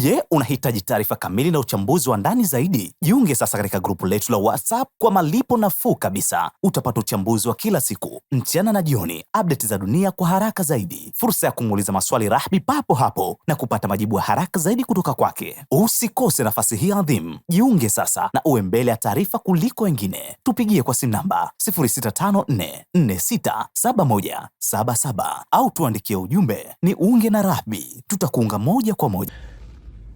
Je, unahitaji taarifa kamili na uchambuzi wa ndani zaidi? Jiunge sasa katika grupu letu la WhatsApp kwa malipo nafuu kabisa. Utapata uchambuzi wa kila siku, mchana na jioni, update za dunia kwa haraka zaidi, fursa ya kumuuliza maswali Rahby papo hapo na kupata majibu ya haraka zaidi kutoka kwake. Usikose nafasi hii adhimu. Jiunge sasa na uwe mbele ya taarifa kuliko wengine. Tupigie kwa simu namba 0654467177 au tuandikie ujumbe ni unge na Rahby. Tutakuunga moja kwa moja.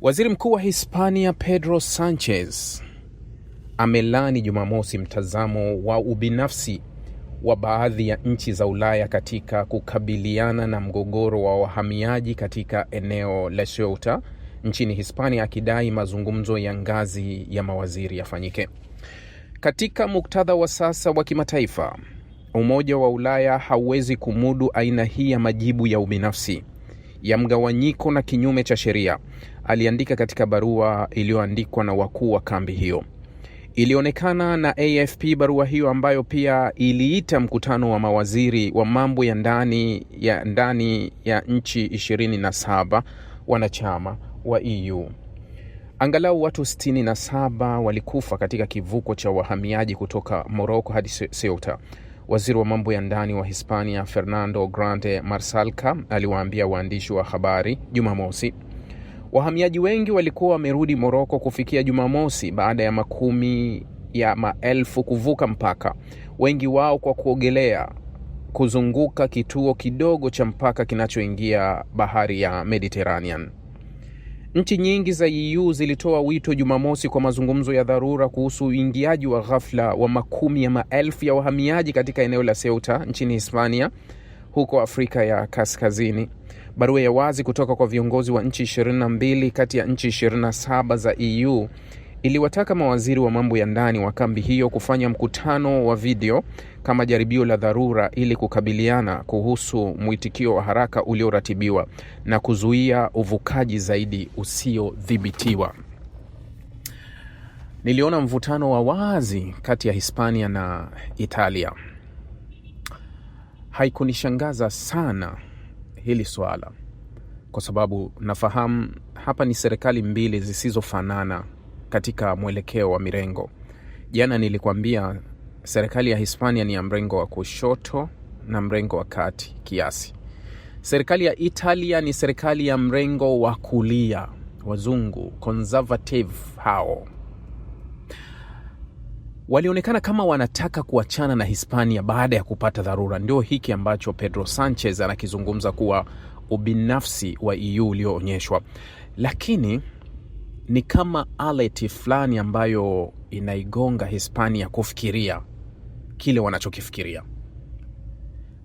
Waziri Mkuu wa Hispania Pedro Sanchez amelani Jumamosi mtazamo wa ubinafsi wa baadhi ya nchi za Ulaya katika kukabiliana na mgogoro wa wahamiaji katika eneo la Ceuta nchini Hispania, akidai mazungumzo ya ngazi ya mawaziri yafanyike. Katika muktadha wa sasa wa kimataifa, Umoja wa Ulaya hauwezi kumudu aina hii ya majibu ya ubinafsi, ya mgawanyiko na kinyume cha sheria, aliandika katika barua iliyoandikwa na wakuu wa kambi hiyo. Ilionekana na AFP barua hiyo, ambayo pia iliita mkutano wa mawaziri wa mambo ya ndani ya nchi 27 wanachama wa EU. Angalau watu 67 walikufa katika kivuko cha wahamiaji kutoka Morocco hadi Ceuta. Waziri wa mambo ya ndani wa Hispania Fernando Grande Marsalka aliwaambia waandishi wa habari Jumamosi wahamiaji wengi walikuwa wamerudi Morocco kufikia Jumamosi baada ya makumi ya maelfu kuvuka mpaka, wengi wao kwa kuogelea, kuzunguka kituo kidogo cha mpaka kinachoingia bahari ya Mediterranean. Nchi nyingi za EU zilitoa wito Jumamosi kwa mazungumzo ya dharura kuhusu uingiaji wa ghafla wa makumi ya maelfu ya wahamiaji katika eneo la Ceuta nchini Hispania, huko Afrika ya Kaskazini. Barua ya wazi kutoka kwa viongozi wa nchi 22 kati ya nchi 27 za EU iliwataka mawaziri wa mambo ya ndani wa kambi hiyo kufanya mkutano wa video kama jaribio la dharura ili kukabiliana kuhusu mwitikio wa haraka ulioratibiwa na kuzuia uvukaji zaidi usiodhibitiwa. Niliona mvutano wa wazi kati ya Hispania na Italia. Haikunishangaza sana hili swala, kwa sababu nafahamu hapa ni serikali mbili zisizofanana katika mwelekeo wa mirengo. Jana nilikwambia serikali ya Hispania ni ya mrengo wa kushoto na mrengo wa kati kiasi. Serikali ya Italia ni serikali ya mrengo wa kulia, wazungu, conservative hao. Walionekana kama wanataka kuachana na Hispania baada ya kupata dharura. Ndio hiki ambacho Pedro Sanchez anakizungumza kuwa ubinafsi wa EU ulioonyeshwa. Lakini ni kama alert fulani ambayo inaigonga Hispania kufikiria kile wanachokifikiria.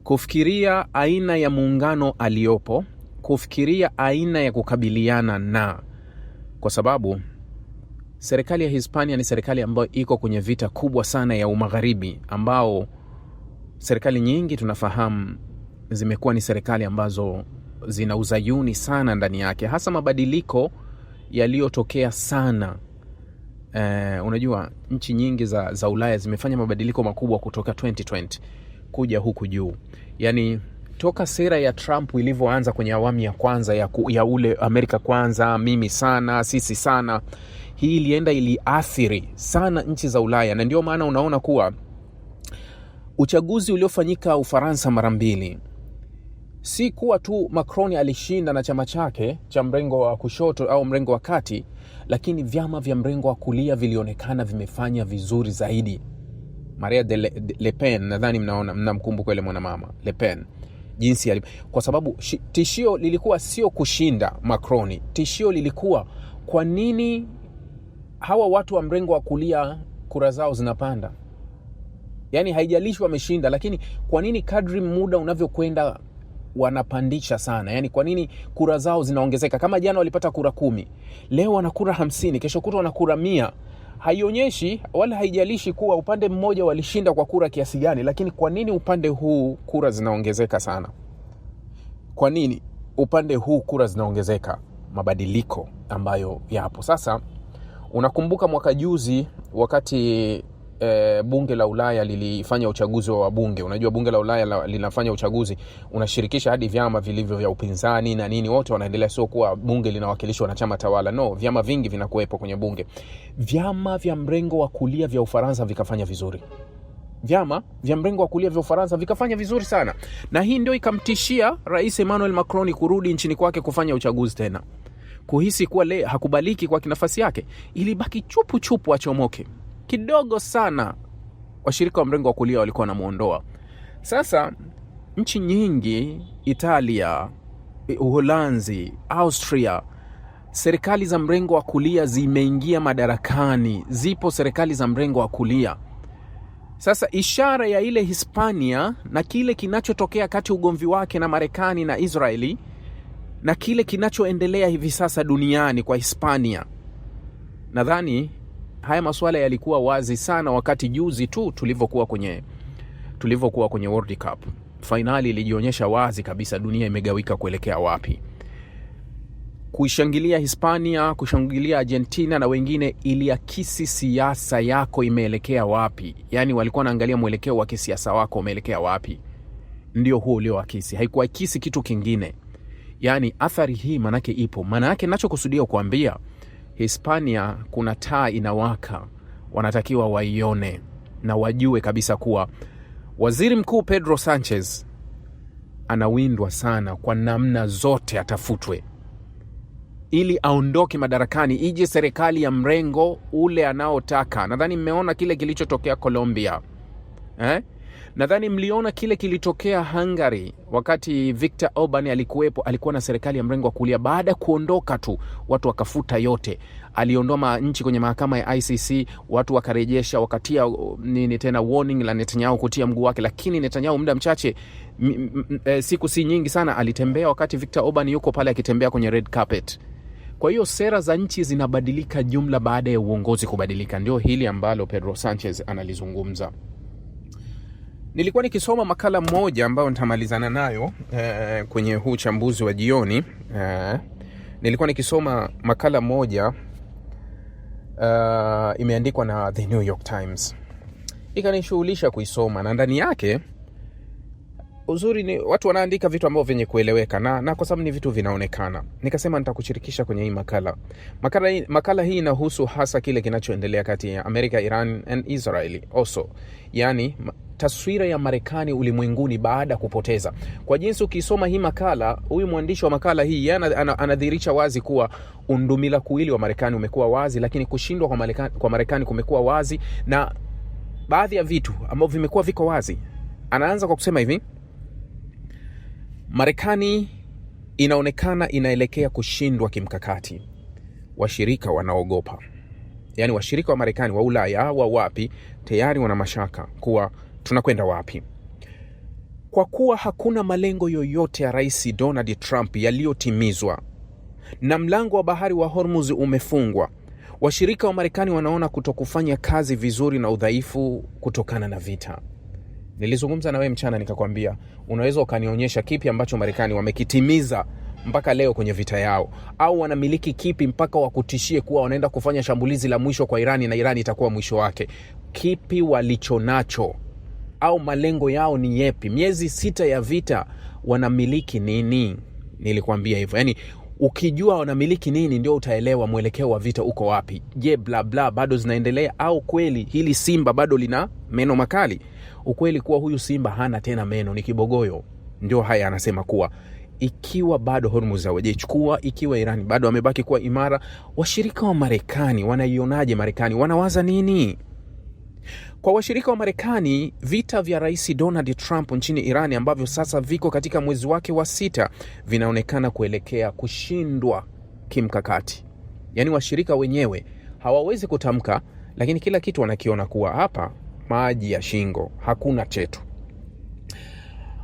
Kufikiria aina ya muungano aliopo, kufikiria aina ya kukabiliana na, kwa sababu serikali ya Hispania ni serikali ambayo iko kwenye vita kubwa sana ya umagharibi, ambao serikali nyingi tunafahamu zimekuwa ni serikali ambazo zina uzayuni sana ndani yake, hasa mabadiliko yaliyotokea sana. Unajua nchi nyingi za Ulaya zimefanya mabadiliko makubwa kutoka 2020 kuja huku juu. Yani toka sera ya Trump ilivyoanza kwenye awamu ya kwanza ya ule Amerika kwanza, mimi sana, sisi sana, hii iliathiri sana nchi za Ulaya. Na ndio maana unaona kuwa uchaguzi uliofanyika Ufaransa mara mbili, si kuwa tu Macron alishinda na chama chake cha mrengo wa kushoto au mrengo wa kati, lakini vyama vya mrengo wa kulia vilionekana vimefanya vizuri zaidi. Maria Le Pen, nadhani mnamkumbuka ile mwanamama Le Pen, jinsi kwa sababu tishio lilikuwa sio kushinda Macron, tishio lilikuwa kwa nini hawa watu wa mrengo wa kulia kura zao zinapanda. Yani haijalishi wameshinda, lakini kwa nini kadri muda unavyokwenda wanapandisha sana? Yani kwa nini kura zao zinaongezeka? Kama jana walipata kura 10, leo wana kura 50, kesho kutwa wana kura 100. Haionyeshi wala haijalishi kuwa upande mmoja walishinda kwa kura kiasi gani, lakini kwa nini upande huu kura zinaongezeka sana? Kwa nini upande huu kura zinaongezeka? Mabadiliko ambayo yapo sasa. Unakumbuka mwaka juzi wakati bunge la Ulaya lilifanya uchaguzi wa wabunge. Unajua bunge la Ulaya linafanya uchaguzi, unashirikisha hadi vyama vilivyo vya upinzani na nini, wote wanaendelea, sio kuwa bunge linawakilishwa na chama tawala. No, vyama vingi vinakuwepo kwenye bunge. Vyama vya mrengo wa kulia vya Ufaransa vikafanya vizuri. Vyama vya mrengo wa kulia vya Ufaransa vikafanya vizuri sana. Na hii ndio ikamtishia Rais Emmanuel Macron kurudi nchini kwake kufanya uchaguzi tena. Kuhisi kuwa hakubaliki kwa nafasi yake, ilibaki chupu achomoke. Kidogo sana washirika wa mrengo wa kulia walikuwa wanamuondoa. Sasa nchi nyingi, Italia, Uholanzi, Austria, serikali za mrengo wa kulia zimeingia madarakani. Zipo serikali za mrengo wa kulia. Sasa ishara ya ile Hispania na kile kinachotokea kati ugomvi wake na Marekani na Israeli na kile kinachoendelea hivi sasa duniani kwa Hispania, nadhani haya masuala yalikuwa wazi sana wakati juzi tu tulivyokuwa kwenye World Cup. Finali ilijionyesha wazi kabisa dunia imegawika kuelekea wapi. Kuishangilia Hispania, kushangilia Argentina na wengine iliakisi siasa yako imeelekea wapi. Yani walikuwa wanaangalia mwelekeo wa kisiasa wako umeelekea wapi. Ndio huo ulioakisi, haikuakisi kitu kingine. Yani athari hii manake ipo. Manake ninachokusudia kuambia, Hispania kuna taa inawaka, wanatakiwa waione na wajue kabisa kuwa Waziri Mkuu Pedro Sanchez anawindwa sana, kwa namna zote atafutwe ili aondoke madarakani, ije serikali ya mrengo ule anaotaka. Nadhani mmeona kile kilichotokea Colombia. Nadhani mliona kile kilitokea Hungary wakati Viktor Orban alikuwa na serikali ya mrengo wa kulia. Baada kuondoka tu watu wakafuta yote. Aliondoa nchi kwenye mahakama ya ICC, watu wakarejesha, wakatia tena warning la Netanyahu kutia mguu wake. Lakini Netanyahu muda mchache, siku si nyingi sana, alitembea wakati Viktor Orban yuko pale akitembea kwenye red carpet. Kwa hiyo sera za nchi zinabadilika jumla baada ya uongozi kubadilika. Ndio hili ambalo Pedro Sanchez analizungumza. Nilikuwa nikisoma makala moja ambayo nitamalizana nayo kwenye huu chambuzi wa jioni. Nilikuwa nikisoma makala moja imeandikwa na The New York Times. Ikanishughulisha kuisoma, na ndani yake uzuri ni watu wanaandika vitu ambavyo vyenye kueleweka na kwa sababu ni vitu vinaonekana. Nikasema nitakushirikisha kwenye hii makala hii inahusu hasa kile kinachoendelea kati ya Amerika, Iran and Israel also. Yani taswira ya Marekani ulimwenguni baada kupoteza. Kwa jinsi ukisoma hii makala, huyu mwandishi wa makala hii anadhihirisha wazi kuwa undumila kuwili wa Marekani umekuwa wazi, lakini kushindwa kwa Marekani kumekuwa wazi, na baadhi ya vitu ambavyo vimekuwa viko wazi. Anaanza kwa kusema hivi: Marekani inaonekana inaelekea kushindwa kimkakati. Washirika wanaogopa. Yani washirika wa Marekani wa Ulaya wa wapi tayari wana mashaka kuwa tunakwenda wapi. Kwa kuwa hakuna malengo yoyote ya Rais Donald Trump yaliyotimizwa na mlango wa bahari wa Hormuz umefungwa, washirika wa Marekani wanaona kutokufanya kazi vizuri na udhaifu kutokana na vita. Nilizungumza na wewe mchana nikakwambia, unaweza ukanionyesha kipi ambacho Marekani wamekitimiza mpaka leo kwenye vita yao, au wanamiliki kipi mpaka wakutishie kuwa wanaenda kufanya shambulizi la mwisho kwa Irani na Irani itakuwa mwisho wake. Kipi walichonacho, au malengo yao ni yepi? Miezi 6 ya vita wanamiliki nini? Nilikwambia hivyo. Yani ukijua wanamiliki nini ndio utaelewa mwelekeo wa vita uko wapi. Je, bla bla bado zinaendelea, au kweli hili simba bado lina meno makali? Ukweli kuwa huyu simba hana tena meno, ni kibogoyo. Ndio haya anasema kuwa ikiwa bado Hormuz hawajachukua, ikiwa Iran bado wamebaki kuwa imara, washirika wa Marekani wanaionaje Marekani? Wanawaza nini? Kwa washirika wa Marekani, vita vya Rais Donald Trump nchini Irani ambavyo sasa viko katika mwezi wake wa 6 vinaonekana kuelekea kushindwa kimkakati. Yani washirika wenyewe hawawezi kutamka, lakini kila kitu wanakiona kuwa hapa maji ya shingo, hakuna chetu.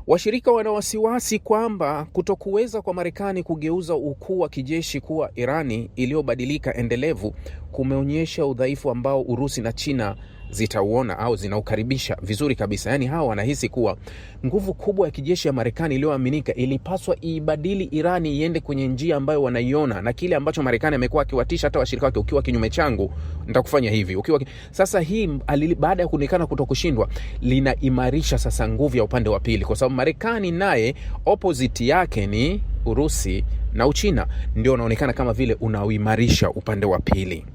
Washirika wana wasiwasi kwamba kutokuweza kwa Marekani kugeuza ukuu wa kijeshi kuwa Irani iliyobadilika endelevu kumeonyesha udhaifu ambao Urusi na China zitauona au zinaukaribisha vizuri kabisa. Yani hawa wanahisi kuwa nguvu kubwa ya kijeshi ya Marekani iliyoaminika ilipaswa ibadili Irani iende kwenye njia ambayo wanaiona, na kile ambacho Marekani amekuwa akiwatisha hata washirika wake, ukiwa kinyume changu nitakufanya hivi, sasa hii baada ya kuonekana kutokushindwa linaimarisha sasa nguvu ya upande wa pili, kwa sababu Marekani naye opposite yake ni Urusi na Uchina, ndio unaonekana kama vile unauimarisha upande wa pili.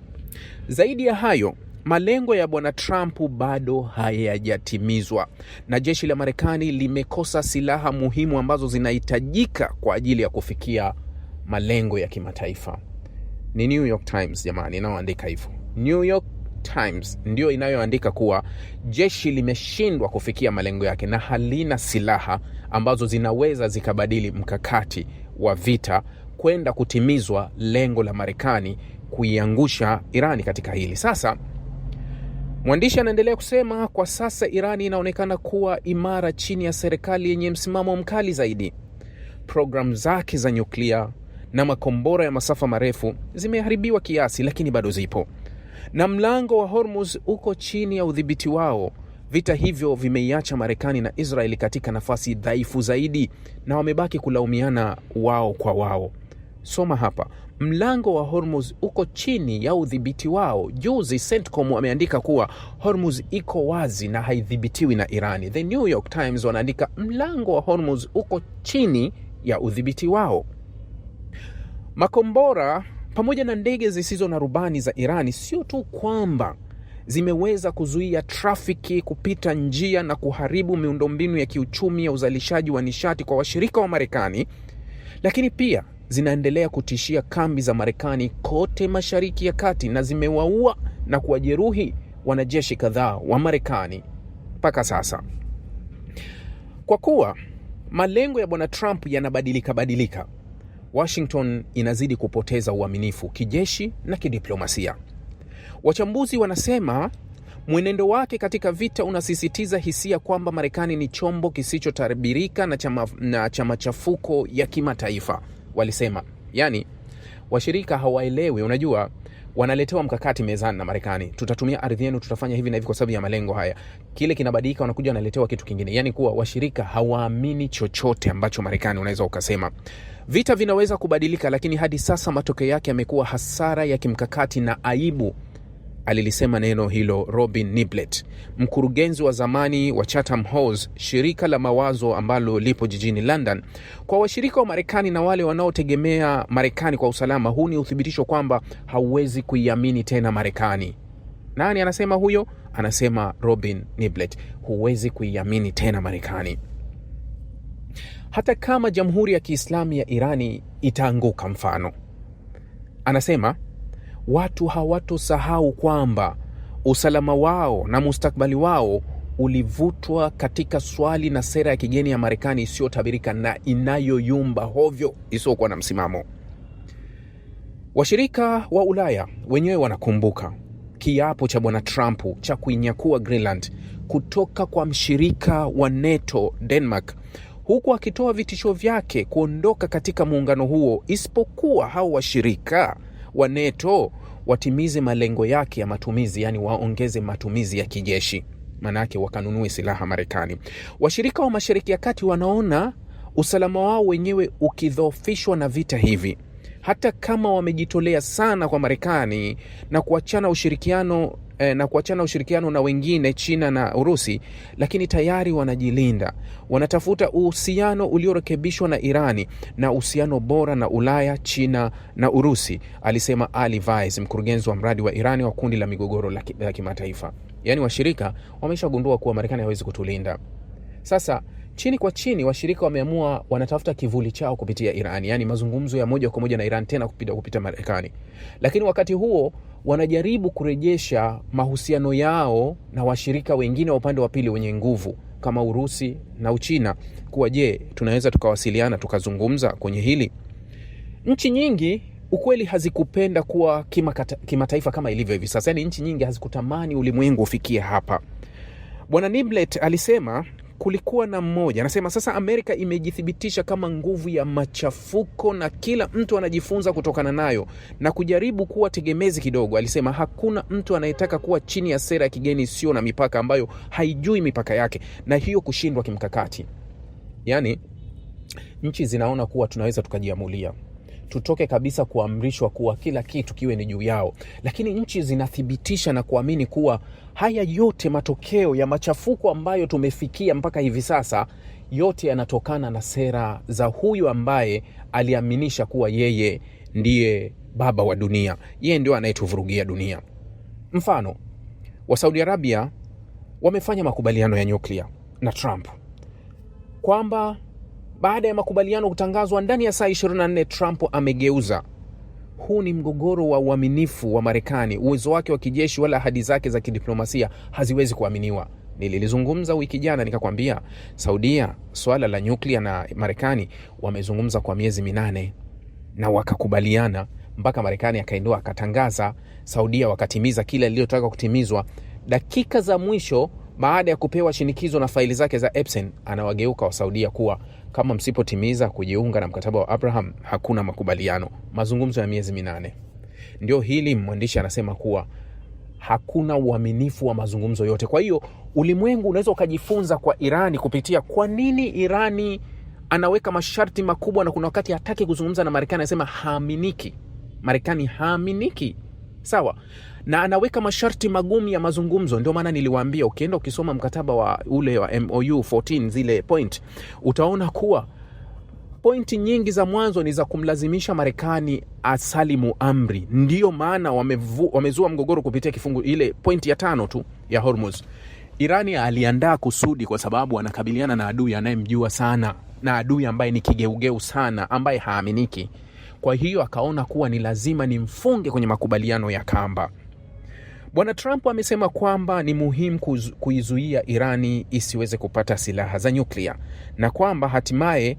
Zaidi ya hayo, malengo ya bwana Trump bado hayajatimizwa, na jeshi la Marekani limekosa silaha muhimu ambazo zinahitajika kwa ajili ya kufikia malengo ya kimataifa. Ni New York Times jamani inayoandika hivyo. New York Times ndio inayoandika kuwa jeshi limeshindwa kufikia malengo yake na halina silaha ambazo zinaweza zikabadili mkakati wa vita kwenda kutimizwa lengo la Marekani kuiangusha Irani katika hili. Sasa mwandishi anaendelea kusema, kwa sasa Irani inaonekana kuwa imara chini ya serikali yenye msimamo mkali zaidi. Programu zake za nyuklia na makombora ya masafa marefu zimeharibiwa kiasi, lakini bado zipo, na mlango wa Hormuz uko chini ya udhibiti wao. Vita hivyo vimeiacha Marekani na Israeli katika nafasi dhaifu zaidi, na wamebaki kulaumiana wao kwa wao. Soma hapa, mlango wa Hormuz uko chini ya udhibiti wao. Juzi CENTCOM wameandika kuwa Hormuz iko wazi na haidhibitiwi na Irani. The New York Times wanaandika mlango wa Hormuz uko chini ya udhibiti wao. Makombora pamoja na ndege zisizo na rubani za Irani sio tu kwamba zimeweza kuzuia trafiki kupita njia na kuharibu miundombinu ya kiuchumi ya uzalishaji wa nishati kwa washirika wa Marekani, lakini pia zinaendelea kutishia kambi za Marekani kote Mashariki ya Kati, na zimewaua na kuwajeruhi wanajeshi kadhaa wa Marekani mpaka sasa. Kwa kuwa malengo ya bwana Trump yanabadilika, Washington inazidi kupoteza uaminifu kijeshi na kidiplomasia. Wachambuzi wanasema mwenendo wake katika vita unasisitiza hisia kwamba Marekani ni chombo kisichotabirika na cha machafuko ya kimataifa. Walisema, yani washirika hawaelewi, unajua wanaletewa mkakati mezani na Marekani, tutatumia ardhi yenu, tutafanya hivi na hivi kwa sababu ya malengo haya. Kile kinabadilika, wanakuja wanaletewa kitu kingine. Yani kuwa washirika hawaamini chochote ambacho Marekani, unaweza ukasema. Vita vinaweza kubadilika, lakini hadi sasa matokeo yake yamekuwa hasara ya kimkakati na aibu. Alilisema neno hilo Robin Niblett, mkurugenzi wa zamani wa Chatham House, shirika la mawazo ambalo lipo jijini London. Kwa washirika wa Marekani na wale wanaotegemea Marekani kwa usalama, huu ni uthibitisho kwamba hauwezi kuiamini tena Marekani. Nani anasema huyo? Anasema Robin Niblett, huwezi kuiamini tena Marekani. Hata kama Jamhuri ya Kiislamu ya Irani itaanguka mfano, anasema watu hawatosahau kwamba usalama wao na mustakbali wao ulivutwa katika swali na sera ya kigeni ya Marekani isiyotabirika na inayoyumba hovyo isiyokuwa na msimamo. Washirika wa Ulaya wenyewe wanakumbuka kiapo cha bwana Trump cha kuinyakua Greenland kutoka kwa mshirika wa NATO Denmark, huku akitoa vitisho vyake kuondoka katika muungano huo isipokuwa hao washirika wa NATO watimize malengo yake ya matumizi, yani waongeze matumizi ya kijeshi, manake wakanunue silaha Marekani. Washirika wa Mashariki ya Kati wanaona usalama wao wenyewe ukidhoofishwa na vita hivi. Hata kama wamejitolea sana kwa Marekani na kuachana ushirikiano na wengine China na Urusi, lakini tayari wanajilinda. Wanatafuta uhusiano uliorekebishwa na Irani na uhusiano bora na Ulaya, China na Urusi, alisema Ali Vaiz, mkurugenzi wa mradi wa Irani wa kundi la migogoro la kimataifa. Yani washirika wameshagundua kuwa Marekani hawezi kutulinda. Sasa chini kwa chini washirika wameamua wanatafuta kivuli chao kupitia Irani, yani mazungumzo ya moja kwa moja na Iran tena kupita Marekani. Lakini wakati huo wanajaribu kurejesha mahusiano yao na washirika wengine wa upande wa pili wenye nguvu kama Urusi na Uchina, kuwa je, tunaweza tukawasiliana tukazungumza kwenye hili. Nchi nyingi ukweli hazikupenda kuwa kimataifa kama ilivyo hivi sasa, yani nchi nyingi hazikutamani ulimwengu ufikie hapa. Bwana Niblett alisema kulikuwa na mmoja anasema sasa Amerika imejithibitisha kama nguvu ya machafuko na kila mtu anajifunza kutokana nayo na kujaribu kuwa tegemezi kidogo. Alisema hakuna mtu anayetaka kuwa chini ya sera ya kigeni sio na mipaka ambayo haijui mipaka yake, na hiyo kushindwa kimkakati. Yani nchi zinaona kuwa tunaweza tukajiamulia, tutoke kabisa kuamrishwa kuwa kila kitu kiwe ni juu yao, lakini nchi zinathibitisha na kuamini kuwa haya yote matokeo ya machafuko ambayo tumefikia mpaka hivi sasa yote yanatokana na sera za huyu ambaye aliaminisha kuwa yeye ndiye baba wa dunia, yeye ndio anayetuvurugia dunia. Mfano wa Saudi Arabia wamefanya makubaliano ya nyuklia na Trump, kwamba baada ya makubaliano kutangazwa ndani ya saa 24 Trump amegeuza. Huu ni mgogoro wa uaminifu wa Marekani. Uwezo wake wa kijeshi wala ahadi zake za kidiplomasia haziwezi kuaminiwa. Nilizungumza wiki jana nikakwambia Saudia swala la nyuklia na Marekani wamezungumza kwa miezi 8 na wakakubaliana mpaka Marekani akaindoa akatangaza, Saudia wakatimiza kile lililotaka kutimizwa. Dakika za mwisho baada ya kupewa shinikizo na faili zake za Epstein, anawageuka wa Saudia kuwa kama msipotimiza kujiunga na mkataba wa Abraham hakuna makubaliano. Mazungumzo ya miezi 8. Ndio hili mwandishi anasema kuwa hakuna uaminifu wa mazungumzo yote. Kwa hiyo ulimwengu unaweza ukajifunza kwa Irani kupitia kwa nini Irani anaweka masharti makubwa na kuna wakati hataki kuzungumza na Marekani, anasema haaminiki. Marekani haaminiki. Sawa? Na anaweka masharti magumu ya mazungumzo. Ndio maana niliwaambia ukienda ukisoma mkataba wa ule wa MOU 14 zile point, utaona kuwa pointi nyingi za mwanzo ni za kumlazimisha Marekani asalimu amri. Ndio maana wamezua mgogoro kupitia kifungu ile pointi ya 5 tu ya Hormuz. Irani aliandaa kusudi kwa sababu anakabiliana na adui anayemjua sana, na adui ambaye ni kigeugeu sana, ambaye haaminiki. Kwa hiyo akaona kuwa ni lazima nimfunge kwenye makubaliano ya kamba. Bwana Trump amesema kwamba ni muhimu kuizuia Irani isiweze kupata silaha za nyuklia na kwamba hatimaye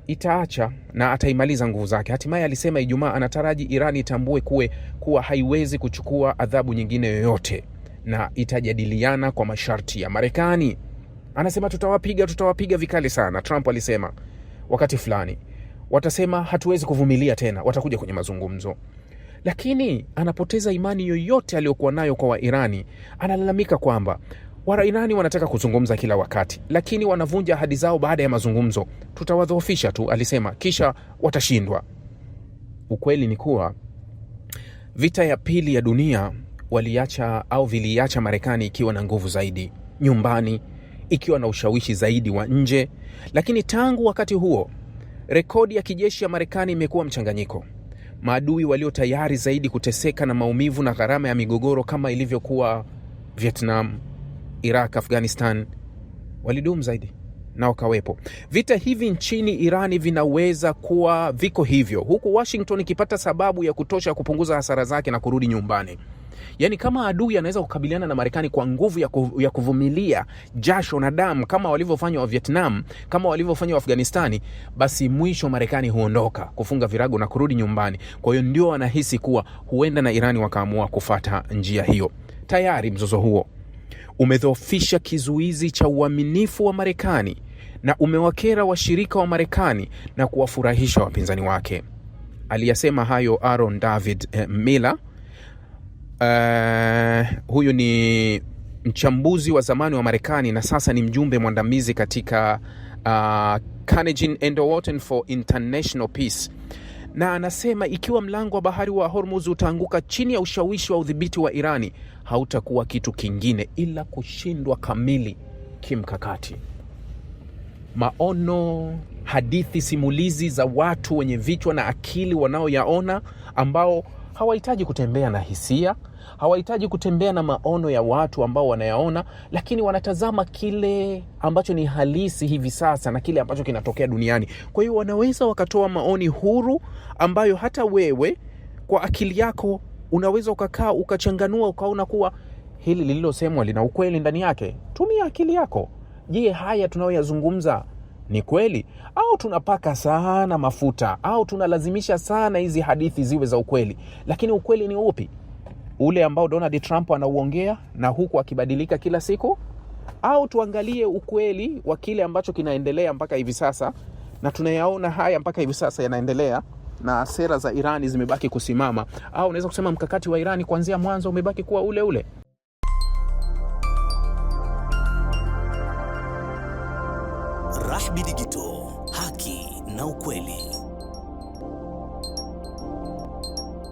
itaacha na ataimaliza nguvu zake. Hatimaye alisema Ijumaa anataraji Irani itambue kuwa haiwezi kuchukua adhabu nyingine yoyote na itajadiliana kwa masharti ya Marekani. Anasema tutawapiga vikali sana. Trump alisema wakati fulani watasema hatuwezi kuvumilia tena, watakuja kwenye mazungumzo. Lakini anapoteza imani yoyote aliyokuwa nayo kwa Wairani. Analalamika kwamba Wairani wanataka kuzungumza kila wakati, lakini wanavunja ahadi zao baada ya mazungumzo. Tutawadhoofisha tu, alisema, kisha watashindwa. Ukweli ni kuwa vita ya pili ya dunia viliacha Marekani ikiwa na nguvu zaidi nyumbani, ikiwa na ushawishi zaidi wa nje. Lakini tangu wakati huo rekodi ya kijeshi ya Marekani imekuwa mchanganyiko. Maadui walio tayari zaidi kuteseka na maumivu na gharama ya migogoro kama ilivyokuwa Vietnam, Iraq, Afghanistan walidumu zaidi na wakawepo. Vita hivi nchini Irani vinaweza kuwa viko hivyo, huku Washington ikipata sababu ya kutosha kupunguza hasara zake na kurudi nyumbani. Yani kama adui anaweza kukabiliana na Marekani kwa nguvu ya kuvumilia jasho na damu kama walivyofanya wa Vietnam, kama walivyofanya wa Afghanistani, basi mwisho Marekani huondoka, kufunga virago na kurudi nyumbani. Kwa hiyo ndio wanahisi kuwa huenda na Irani wakaamua kufuata njia hiyo. Tayari mzozo huo umedhoofisha kizuizi cha uaminifu wa Marekani na umewakera washirika wa Marekani na kuwafurahisha wapinzani wake. Aliyasema hayo Aaron David Miller. Huyu ni mchambuzi wa zamani wa Marekani na sasa ni mjumbe mwandamizi katika Carnegie and Wharton for International Peace. Na anasema ikiwa mlango wa bahari wa Hormuz utaanguka chini ya ushawishi wa udhibiti wa Irani, hautakuwa kitu kingine ila kushindwa kamili kimkakati. Maono, hadithi, simulizi za watu wenye vichwa na akili wanaoyaona, ambao hawahitaji kutembea na hisia, hawahitaji kutembea na maono ya watu ambao wanayaona, lakini wanatazama kile ambacho ni halisi hivi sasa na kile ambacho kinatokea duniani. Kwa hiyo wanaweza wakatoa maoni huru ambayo hata wewe kwa akili yako unaweza ukakaa ukachanganua ukaona kuwa hili lililosemwa lina ukweli ndani yake. Tumia akili yako. Je, haya tunayoyazungumza ni kweli au tunapaka sana mafuta au tunalazimisha sana hizi hadithi ziwe za ukweli? Lakini ukweli ni upi? Ule ambao Donald Trump anauongea na huku akibadilika kila siku, au tuangalie ukweli wa kile ambacho kinaendelea mpaka hivi sasa, na tunayaona haya mpaka hivi sasa yanaendelea, na sera za Irani zimebaki kusimama, au unaweza kusema mkakati wa Irani kuanzia mwanzo umebaki kuwa ule ule. Rahby Digital.